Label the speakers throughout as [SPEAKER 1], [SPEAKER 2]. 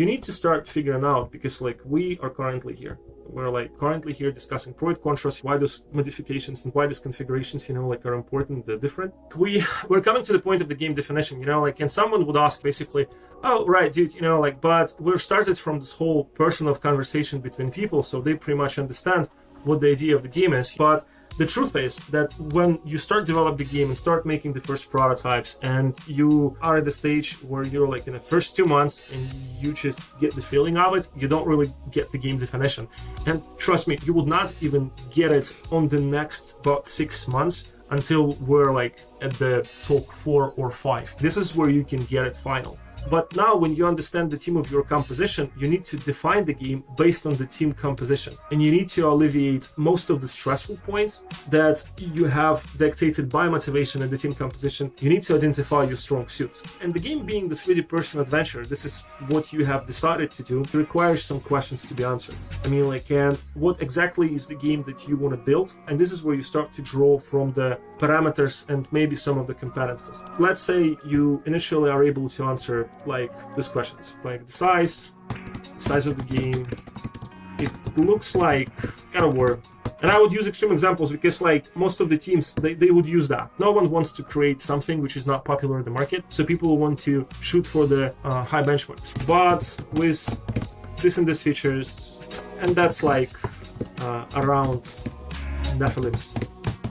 [SPEAKER 1] you need to start figuring out, because like we are currently here. We're like currently here discussing pro and contras, why those modifications and why these configurations, like are important, they're different. We're coming to the point of the game definition, and someone would ask basically, oh, right, dude, but we're started from this whole personal conversation between people, so they pretty much understand what the idea of the game is. But the truth is that when you start develop the game and start making the first prototypes, and you are at the stage where you're like in the first 2 months and you just get the feeling of it, you don't really get the game definition. And trust me, you would not even get it on the next about 6 months until we're like at the top 4 or 5. This is where you can get it final. But now when you understand the team of your composition, you need to define the game based on the team composition. And you need to alleviate most of the stressful points that you have dictated by motivation and the team composition. You need to identify your strong suits. And the game being the 3D person adventure, this is what you have decided to do, requires some questions to be answered. And what exactly is the game that you want to build? And this is where you start to draw from the parameters and maybe some of the competences. Let's say you initially are able to answer like these questions, like the size of the game. It looks like God of War. And I would use extreme examples because like most of the teams, they would use that. No one wants to create something which is not popular in the market. So people want to shoot for the high benchmarks. But with this and this features, and that's like around Nephilims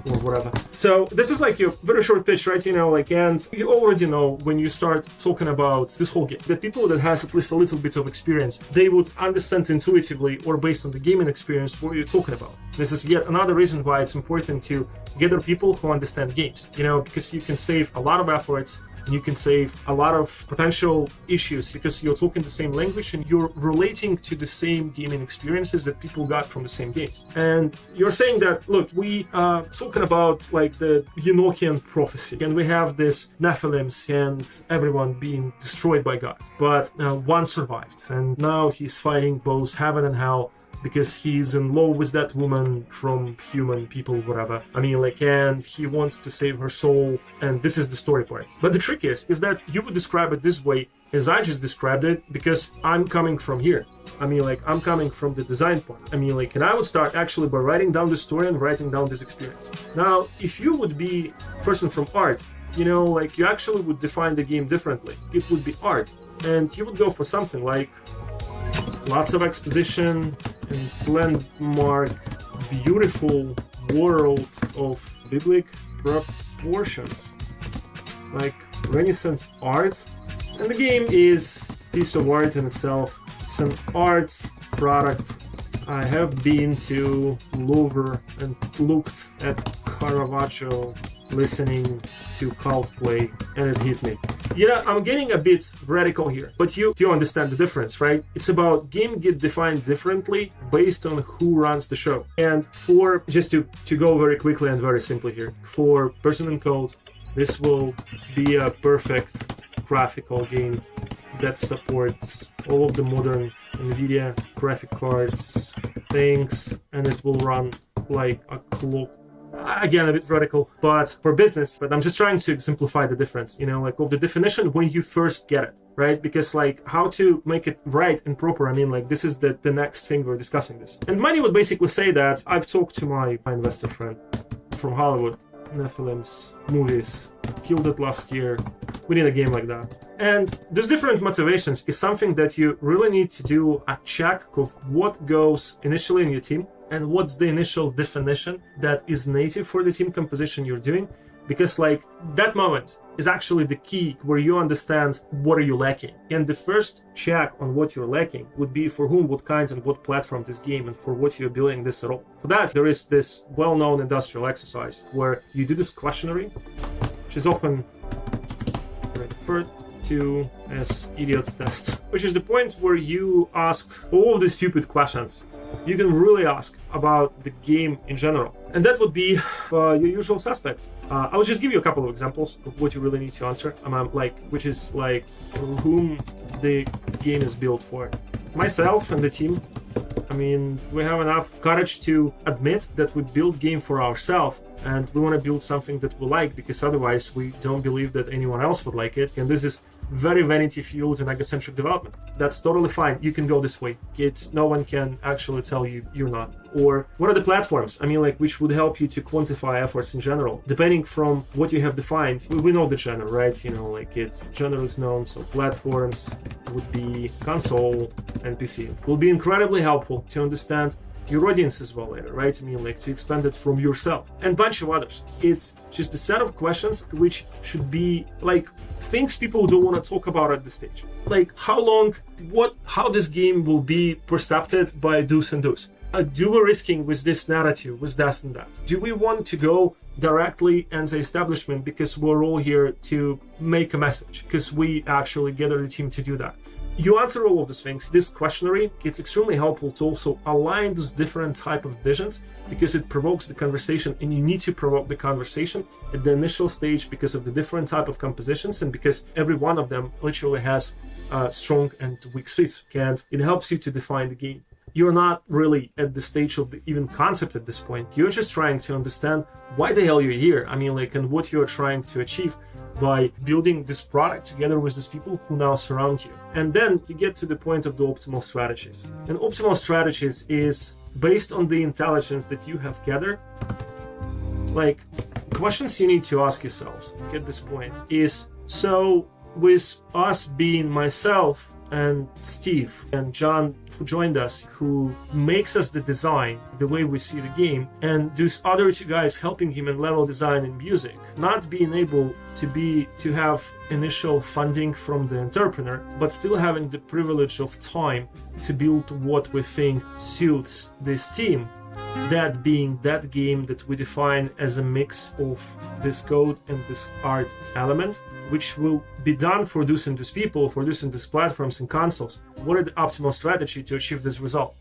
[SPEAKER 1] or whatever. So this is like your very short pitch, right? And you already know when you start talking about this whole game that people that has at least a little bit of experience, they would understand intuitively or based on the gaming experience what you're talking about. This is yet another reason why it's important to gather people who understand games, because you can save a lot of efforts. You can save a lot of potential issues because you're talking the same language and you're relating to the same gaming experiences that people got from the same games. And you're saying that, look, we are talking about like the Enochian prophecy, and we have this Nephilims and everyone being destroyed by God. But one survived, and now he's fighting both heaven and hell, because he's in love with that woman from human people, whatever. And he wants to save her soul, and this is the story part. But the trick is that you would describe it this way as I just described it, because I'm coming from here. I'm coming from the design point. And I would start actually by writing down the story and writing down this experience. Now, if you would be a person from art, you actually would define the game differently. It would be art, and you would go for something like lots of exposition and landmark, beautiful world of biblical proportions, like Renaissance art. And the game is a piece of art in itself. It's an arts product. I have been to Louvre and looked at Caravaggio, listening to Coldplay, and it hit me. I'm getting a bit radical here, but you do understand the difference, right? It's about game get defined differently based on who runs the show. And for, just to go very quickly and very simply here, for Person in Code, this will be a perfect graphical game that supports all of the modern NVIDIA graphic cards things, and it will run like a clock. Again, a bit radical, but for business. But I'm just trying to simplify the difference, of the definition when you first get it, right? Because how to make it right and proper, this is the next thing we're discussing this. And Manny would basically say that I've talked to my investor friend from Hollywood, Nephilims, movies, killed it last year. We need a game like that. And those different motivations is something that you really need to do a check of what goes initially in your team and what's the initial definition that is native for the team composition you're doing. Because that moment is actually the key where you understand what are you lacking. And the first check on what you're lacking would be for whom, what kind, and what platform this game, and for what you're building this at all. For that, there is this well-known industrial exercise where you do this questionnaire, which is often referred to as idiot's test, which is the point where you ask all of the stupid questions you can really ask about the game in general. And that would be your usual suspects. I will just give you a couple of examples of what you really need to answer, which is whom the game is built for. Myself and the team, we have enough courage to admit that we build game for ourselves, and we want to build something that we like, because otherwise we don't believe that anyone else would like it. And this is very vanity fueled and egocentric development. That's totally fine. You can go this way. No one can actually tell you you're not. Or what are the platforms? I mean, like, which would help you to quantify efforts in general, depending from what you have defined. We know the genre, right? You know, like, it's genre is known, so platforms would be console and PC. It will be incredibly helpful to understand your audience as well later, right? I mean, like, to expand it from yourself and a bunch of others. It's just a set of questions which should be like things people don't want to talk about at this stage. Like, how long, how this game will be perceived by do's and don'ts. Do we risking with this narrative, with that and that? Do we want to go directly as an establishment because we're all here to make a message, because we actually gather the team to do that? You answer all of these things. This questionnaire, it's extremely helpful to also align those different type of visions, because it provokes the conversation, and you need to provoke the conversation at the initial stage because of the different type of compositions, and because every one of them literally has strong and weak streets, and it helps you to define the game. You're not really at the stage of the even concept at this point. You're just trying to understand why the hell you're here. I mean, like, and what you're trying to achieve by building this product together with these people who now surround you. And then you get to the point of the optimal strategies. And optimal strategies is based on the intelligence that you have gathered. Like, questions you need to ask yourselves at this point is, so with us being myself and Steve and John, who joined us, who makes us the design, the way we see the game, and those other two guys helping him in level design and music, not being able to have initial funding from the entrepreneur, but still having the privilege of time to build what we think suits this team. That being that game that we define as a mix of this code and this art element, which will be done for those and those people, for those and those platforms and consoles. What are the optimal strategy to achieve this result?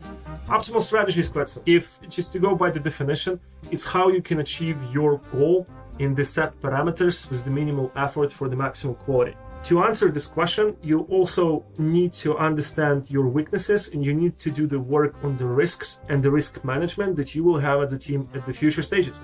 [SPEAKER 1] Optimal strategy is quite simple. If just to go by the definition, it's how you can achieve your goal in the set parameters with the minimal effort for the maximum quality. To answer this question, you also need to understand your weaknesses, and you need to do the work on the risks and the risk management that you will have as a team at the future stages.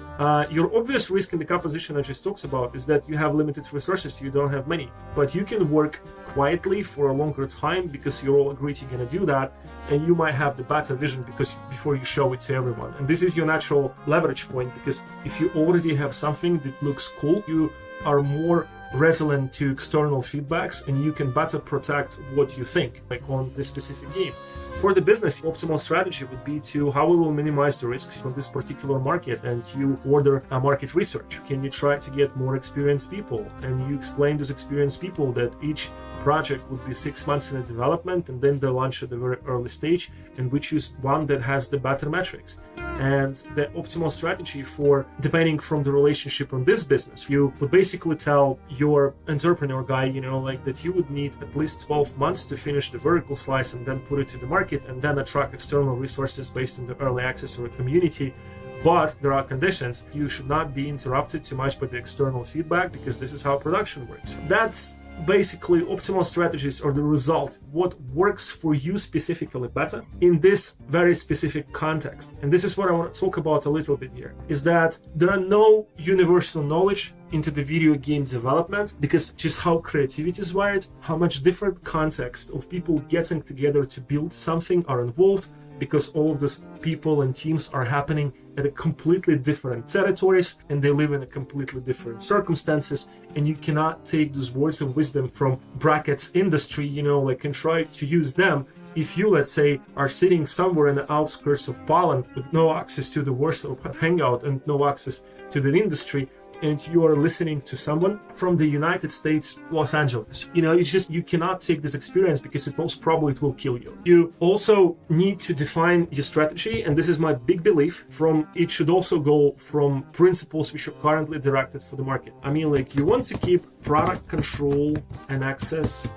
[SPEAKER 1] Your obvious risk in the composition I just talked about is that you have limited resources, you don't have many, but you can work quietly for a longer time because you all agreed you're going to do that, and you might have the better vision before you show it to everyone. And this is your natural leverage point, because if you already have something that looks cool, you are more resilient to external feedbacks, and you can better protect what you think, like on this specific game. For the business, optimal strategy would be to how we will minimize the risks on this particular market, and you order a market research. Can you try to get more experienced people? And you explain to those experienced people that each project would be 6 months in the development, and then they launch at the very early stage, and we choose one that has the better metrics. And the optimal strategy for, depending from the relationship on this business, you would basically tell your entrepreneur guy, like that you would need at least 12 months to finish the vertical slice and then put it to the market, and then attract external resources based on the early access or a community. But there are conditions. You should not be interrupted too much by the external feedback, because this is how production works. That's basically optimal strategies, or the result, what works for you specifically better in this very specific context. And this is what I want to talk about a little bit here, is that there are no universal knowledge into the video game development, because just how creativity is wired, how much different context of people getting together to build something are involved, because all of those people and teams are happening at a completely different territories, and they live in a completely different circumstances, and you cannot take those words of wisdom from brackets industry, and try to use them if you, let's say, are sitting somewhere in the outskirts of Poland with no access to the Warsaw Hangout and no access to the industry, and you are listening to someone from the United States, Los Angeles. You cannot take this experience, because most probably it will kill you. You also need to define your strategy, and this is my big belief, it should also go from principles which are currently directed for the market. You want to keep product control and access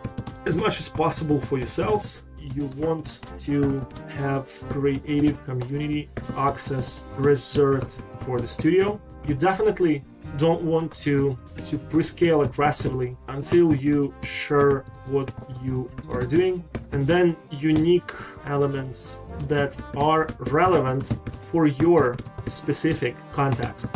[SPEAKER 1] as much as possible for yourselves. You want to have creative community access reserved for the studio. You definitely don't want to pre-scale aggressively until you share what you are doing, and then unique elements that are relevant for your specific context.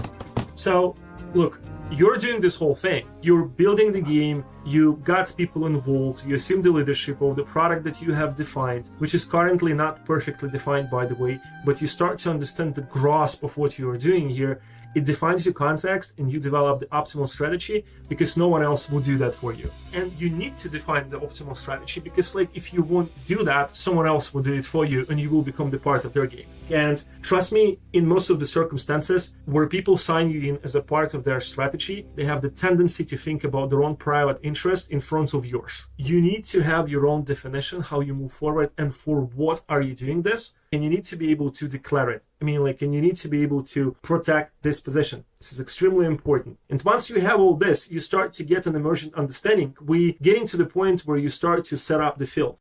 [SPEAKER 1] So look, you're doing this whole thing. You're building the game, you got people involved, you assume the leadership of the product that you have defined, which is currently not perfectly defined, by the way, but you start to understand the grasp of what you are doing here. It defines your context and you develop the optimal strategy because no one else will do that for you. And you need to define the optimal strategy because like if you won't do that, someone else will do it for you and you will become the part of their game. And trust me, in most of the circumstances where people sign you in as a part of their strategy, they have the tendency to think about their own private interest in front of yours. You need to have your own definition how you move forward and for what are you doing this, and you need to be able to declare it. And you need to be able to protect this position. This is extremely important. And once you have all this, you start to get an emergent understanding. We getting to the point where you start to set up the field.